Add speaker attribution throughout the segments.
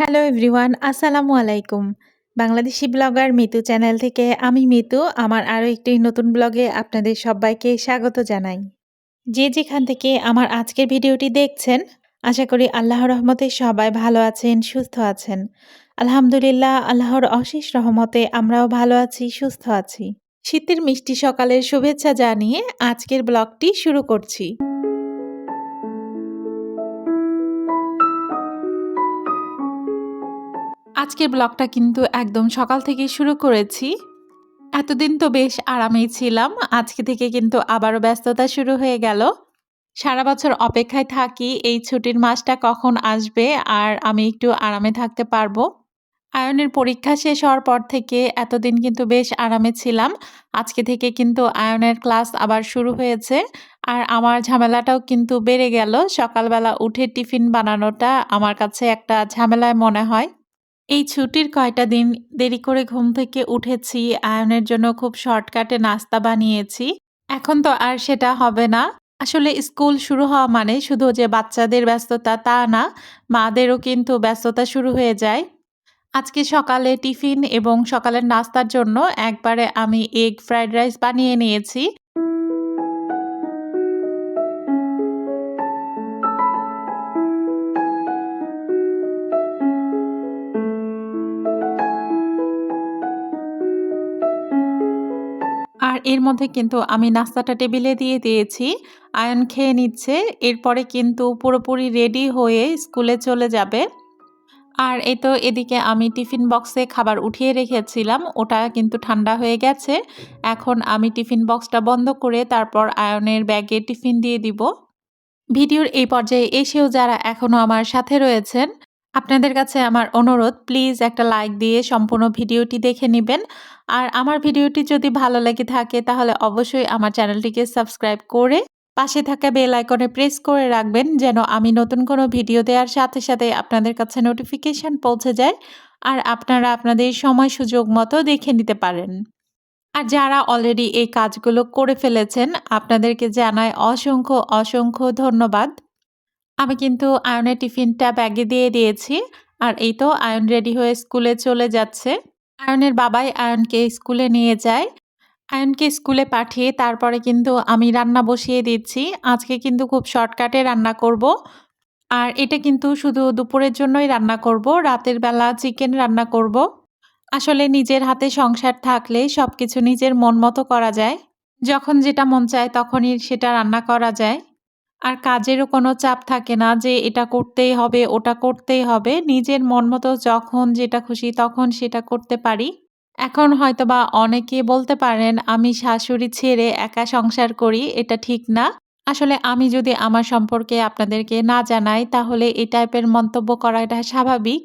Speaker 1: Hello everyone, আসসালামু আলাইকুম। Bangladeshi blogger Mitu channel থেকে আমি মিতু আমার আরও একটি নতুন ব্লগে আপনাদের সবাইকে স্বাগত জানাই। যে যেখান থেকে আমার আজকের ভিডিওটি দেখছেন, আশা করি আল্লাহর রহমতে সবাই ভালো আছেন, সুস্থ আছেন। আলহামদুলিল্লাহ, আল্লাহর অশেষ রহমতে আমরাও ভালো আছি, সুস্থ আছি। শীতের মিষ্টি সকালের শুভেচ্ছা জানিয়ে আজকের ব্লগটি শুরু করছি। আজকের ব্লগটা কিন্তু একদম সকাল থেকেই শুরু করেছি। এতদিন তো বেশ আরামেই ছিলাম। আজকে থেকে কিন্তু আবারও ব্যস্ততা শুরু হয়ে গেল। সারা বছর অপেক্ষায় থাকি এই ছুটির মাসটা কখন আসবে আর আমি একটু আরামে থাকতে পারবো। আয়নের পরীক্ষা শেষ হওয়ার পর থেকে এতদিন কিন্তু বেশ আরামে ছিলাম। আজকে থেকে কিন্তু আয়নের ক্লাস আবার শুরু হয়েছে। আর আমার ঝামেলাটাও কিন্তু বেড়ে গেল। সকালবেলা উঠে টিফিন বানানোটা আমার কাছে একটা ঝামেলায় মনে হয়। এই ছুটির কয়টা দিন দেরি করে ঘুম থেকে উঠেছি, আয়নের জন্য খুব শর্টকাটে নাস্তা বানিয়েছি। এখন তো আর সেটা হবে না। আসলে স্কুল শুরু হওয়া মানে শুধু যে বাচ্চাদের ব্যস্ততা তা না, মাদেরও কিন্তু ব্যস্ততা শুরু হয়ে যায়। আজকে সকালে টিফিন এবং সকালের নাস্তার জন্য একবারে আমি এগ ফ্রাইড রাইস বানিয়ে নিয়েছি। আর এর মধ্যে কিন্তু আমি নাস্তাটা টেবিলে দিয়ে দিয়েছি। আয়ন খেয়ে নিচ্ছে। এরপরে কিন্তু পুরোপুরি রেডি হয়ে স্কুলে চলে যাবে। আর এই তো এদিকে আমি টিফিন বক্সে খাবার উঠিয়ে রেখেছিলাম। ওটা কিন্তু ঠান্ডা হয়ে গেছে। এখন আমি টিফিন বক্সটা বন্ধ করে তারপর আয়নের ব্যাগে টিফিন দিয়ে দিব। ভিডিওর এই পর্যায়ে এসেও যারা এখনো আমার সাথে রয়েছেন, আপনাদের কাছে আমার অনুরোধ প্লিজ একটা লাইক দিয়ে সম্পূর্ণ ভিডিওটি দেখে নিবেন। আর আমার ভিডিওটি যদি ভালো লেগে থাকে তাহলে অবশ্যই আমার চ্যানেলটিকে সাবস্ক্রাইব করে পাশে থাকা বেল আইকনে প্রেস করে রাখবেন যেন আমি নতুন কোনো ভিডিও দেওয়ার সাথে সাথে আপনাদের কাছে নোটিফিকেশন পৌঁছে যায় আর আপনারা আপনাদের সময় সুযোগ মতো দেখে নিতে পারেন। আর যারা অলরেডি এই কাজগুলো করে ফেলেছেন আপনাদেরকে জানাই অসংখ্য অসংখ্য ধন্যবাদ। আমি কিন্তু আয়নের টিফিনটা ব্যাগে দিয়ে দিয়েছি। আর এই তো আয়ন রেডি হয়ে স্কুলে চলে যাচ্ছে। আয়নের বাবাই আয়নকে স্কুলে নিয়ে যায়। আয়নকে স্কুলে পাঠিয়ে তারপরে কিন্তু আমি রান্না বসিয়ে দিচ্ছি। আজকে কিন্তু খুব শর্টকাটে রান্না করব। আর এটা কিন্তু শুধু দুপুরের জন্যই রান্না করব। রাতের বেলা চিকেন রান্না করব। আসলে নিজের হাতে সংসার থাকলে সবকিছু নিজের মন মতো করা যায়। যখন যেটা মন চায় তখনই সেটা রান্না করা যায়। আর কাজেরও কোনো চাপ থাকে না যে এটা করতেই হবে, ওটা করতেই হবে। নিজের মন মতো যখন যেটা খুশি তখন সেটা করতে পারি। এখন হয়তোবা অনেকে বলতে পারেন আমি শাশুড়ি ছেড়ে একা সংসার করি, এটা ঠিক না। আসলে আমি যদি আমার সম্পর্কে আপনাদেরকে না জানাই তাহলে এই টাইপের মন্তব্য করাটা স্বাভাবিক।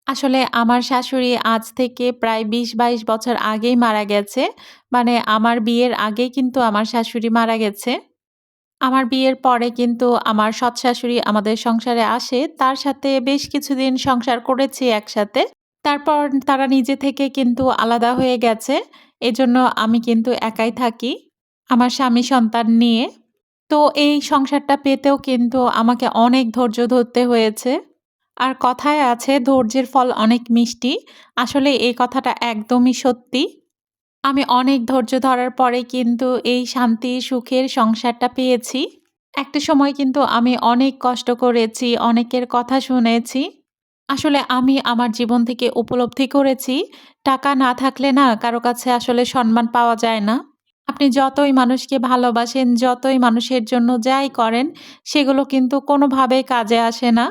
Speaker 1: আসলে আমার শাশুড়ি আজ থেকে প্রায় ২০-২২ বছর আগেই মারা গেছে। মানে আমার বিয়ের আগেই কিন্তু আমার শাশুড়ি মারা গেছে। আমার বিয়ের পরে কিন্তু আমার সৎ শাশুড়ি আমাদের সংসারে আসে। তার সাথে বেশ কিছুদিন সংসার করেছি একসাথে। তারপর তারা নিজে থেকে কিন্তু আলাদা হয়ে গেছে। এজন্য আমি কিন্তু একাই থাকি। আমার স্বামী সন্তান নিয়ে। তো এই সংসারটা পেতেও কিন্তু আমাকে অনেক ধৈর্য ধরতে হয়েছে। আর কথায় আছে ধৈর্যের ফল অনেক মিষ্টি। আসলে এই কথাটা একদমই সত্যি। আমি অনেক ধৈর্য ধরার পরে কিন্তু এই শান্তি সুখের সংসারটা পেয়েছি। একটা সময় কিন্তু আমি অনেক কষ্ট করেছি, অনেকের কথা শুনেছি। আসলে আমি আমার জীবন থেকে উপলব্ধি করেছি, টাকা না থাকলে না কারো কাছে আসলে সম্মান পাওয়া যায় না। আপনি যতই মানুষকে ভালোবাসেন, যতই মানুষের জন্য যাই করেন, সেগুলো কিন্তু কোনোভাবেই কাজে আসে না।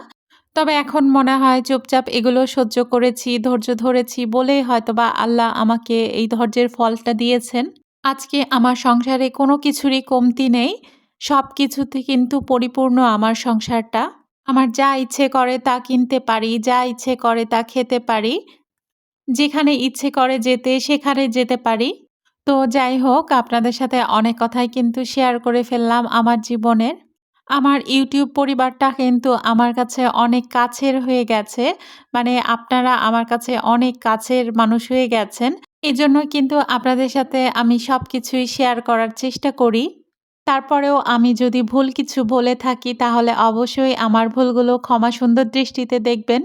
Speaker 1: তবে এখন মনে হয় চুপচাপ এগুলো সহ্য করেছি, ধৈর্য ধরেছি বলেই হয়তোবা আল্লাহ আমাকে এই ধৈর্যের ফলটা দিয়েছেন। আজকে আমার সংসারে কোনো কিছুরই কমতি নেই। সবকিছুতে কিন্তু পরিপূর্ণ আমার সংসারটা। আমার যা ইচ্ছে করে তা কিনতে পারি, যা ইচ্ছে করে তা খেতে পারি। যেখানে ইচ্ছে করে যেতে সেখানে যেতে পারি। তো যাই হোক আপনাদের সাথে অনেক কথাই কিন্তু শেয়ার করে ফেললাম আমার জীবনের। আমার YouTube পরিবারটা কিন্তু আমার কাছে অনেক কাছের হয়ে গেছে। মানে আপনারা আমার কাছে অনেক কাছের মানুষ হয়ে গেছেন। এজন্যই কিন্তু আপনাদের সাথে আমি সবকিছুই শেয়ার করার চেষ্টা করি। তারপরেও আমি যদি ভুল কিছু বলে থাকি তাহলে অবশ্যই আমার ভুলগুলো ক্ষমা সুন্দর দৃষ্টিতে দেখবেন।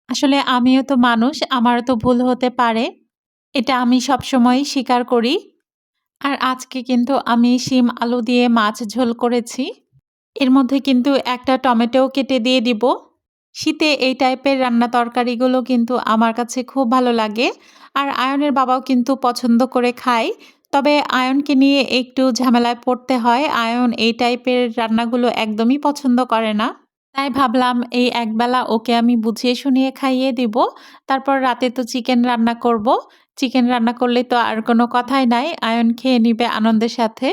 Speaker 1: আসলে আমিও তো মানুষ, আমারও তো ভুল হতে পারে। এটা আমি সবসময়ই স্বীকার করি। আর আজকে কিন্তু আমি শিম আলু দিয়ে মাছ ঝোল করেছি। এর মধ্যে কিন্তু একটা টমেটোও কেটে দিয়ে দিব। শীতে এই টাইপের রান্না তরকারিগুলো কিন্তু আমার কাছে খুব ভালো লাগে। আর আয়নের বাবাও কিন্তু পছন্দ করে খায়। তবে আয়নকে নিয়ে একটু ঝামেলায় পড়তে হয়। আয়ন এই টাইপের রান্নাগুলো একদমই পছন্দ করে না। তাই ভাবলাম এই একবেলা ওকে আমি বুঝিয়ে শুনিয়ে খাইয়ে দিব। তারপর রাতে তো চিকেন রান্না করব। চিকেন রান্না করলে তো আর কোনো কথাই নাই। আয়ন খেয়ে নিবে আনন্দের সাথে।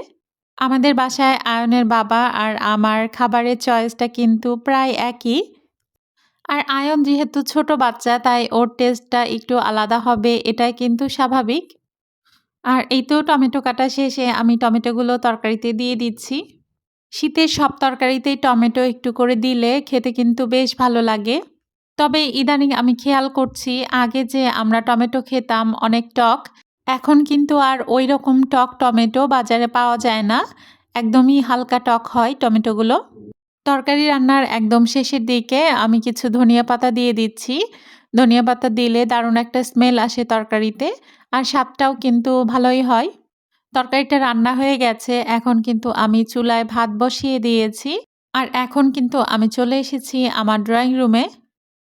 Speaker 1: আমাদের বাসায় আয়নের বাবা আর আমার খাবারের চয়েসটা কিন্তু প্রায় একই। আর আয়ন যেহেতু ছোট বাচ্চা তাই ওর টেস্টটা একটু আলাদা হবে এটাই কিন্তু স্বাভাবিক। আর এই তো টমেটো কাটা শেষে আমি টমেটোগুলো তরকারিতে দিয়ে দিচ্ছি। শীতের সব তরকারিতেই টমেটো একটু করে দিলে খেতে কিন্তু বেশ ভালো লাগে। তবে ইদানিং আমি খেয়াল করছি আগে যে আমরা টমেটো খেতাম অনেক টক, এখন কিন্তু আর ঐরকম টক টমেটো বাজারে পাওয়া যায় না। একদমই হালকা টক হয় টমেটোগুলো। তরকারি রান্নার একদম শেষের দিকে আমি কিছু ধনিয়া পাতা দিয়ে দিচ্ছি। ধনিয়া পাতা দিলে দারুণ একটা স্মেল আসে তরকারিতে। আর স্বাদটাও কিন্তু ভালোই হয়। তরকারিটা রান্না হয়ে গেছে। এখন কিন্তু আমি চুলায় ভাত বসিয়ে দিয়েছি। আর এখন কিন্তু আমি চলে এসেছি আমার ড্রয়িং রুমে।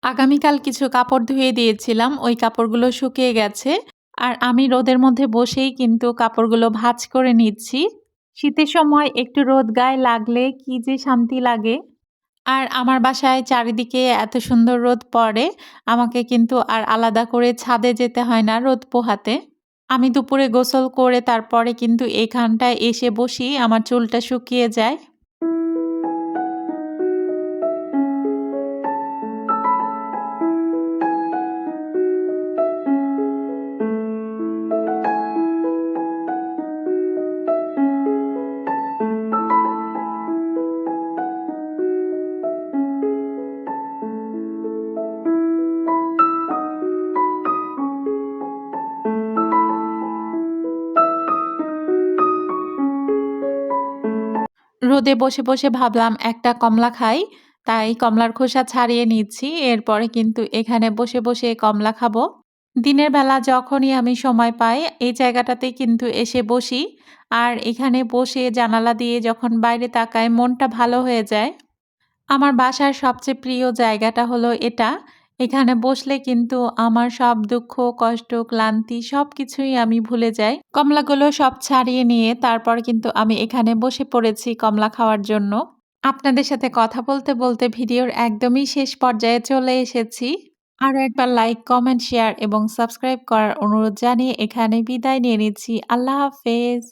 Speaker 1: আগামীকাল কিছু কাপড় ধুয়ে দিয়েছিলাম। ওই কাপড়গুলো শুকিয়ে গেছে। আর আমি রোদের মধ্যে বসেই কিন্তু কাপড়গুলো ভাঁজ করে নিচ্ছি। শীতের সময় একটু রোদ গায়ে লাগলে কি যে শান্তি লাগে। আর আমার বাসায় চারিদিকে এত সুন্দর রোদ পড়ে, আমাকে কিন্তু আর আলাদা করে ছাদে যেতে হয় না রোদ পোহাতে। আমি দুপুরে গোসল করে তারপরে কিন্তু এখানটায় এসে বসি, আমার চুলটা শুকিয়ে যায়। রোদে বসে, বসে ভাবলাম একটা কমলা খাই। তাই কমলার খোসা ছাড়িয়ে নিচ্ছি। এরপরে কিন্তু এখানে বসে, বসে কমলা খাবো। দিনের বেলা যখনই আমি সময় পাই এই জায়গাটাতেই কিন্তু এসে বসি। আর এখানে বসে জানালা দিয়ে যখন বাইরে তাকাই মনটা ভালো হয়ে যায়। আমার বাসার সবচেয়ে প্রিয় জায়গাটা হলো এটা। এখানে বসলে কিন্তু আমার সব দুঃখ, কষ্ট, ক্লান্তি সবকিছুই আমি ভুলে যাই। কমলাগুলো সব ছাড়িয়ে নিয়ে তারপর কিন্তু আমি এখানে বসে পড়েছি কমলা খাওয়ার জন্য। আপনাদের সাথে কথা বলতে, বলতে ভিডিওর একদমই শেষ পর্যায়ে চলে এসেছি। আরো একবার লাইক, কমেন্ট, শেয়ার এবং সাবস্ক্রাইব করার অনুরোধ জানিয়ে এখানে বিদায় নিয়ে নিচ্ছি। আল্লাহ হাফেজ।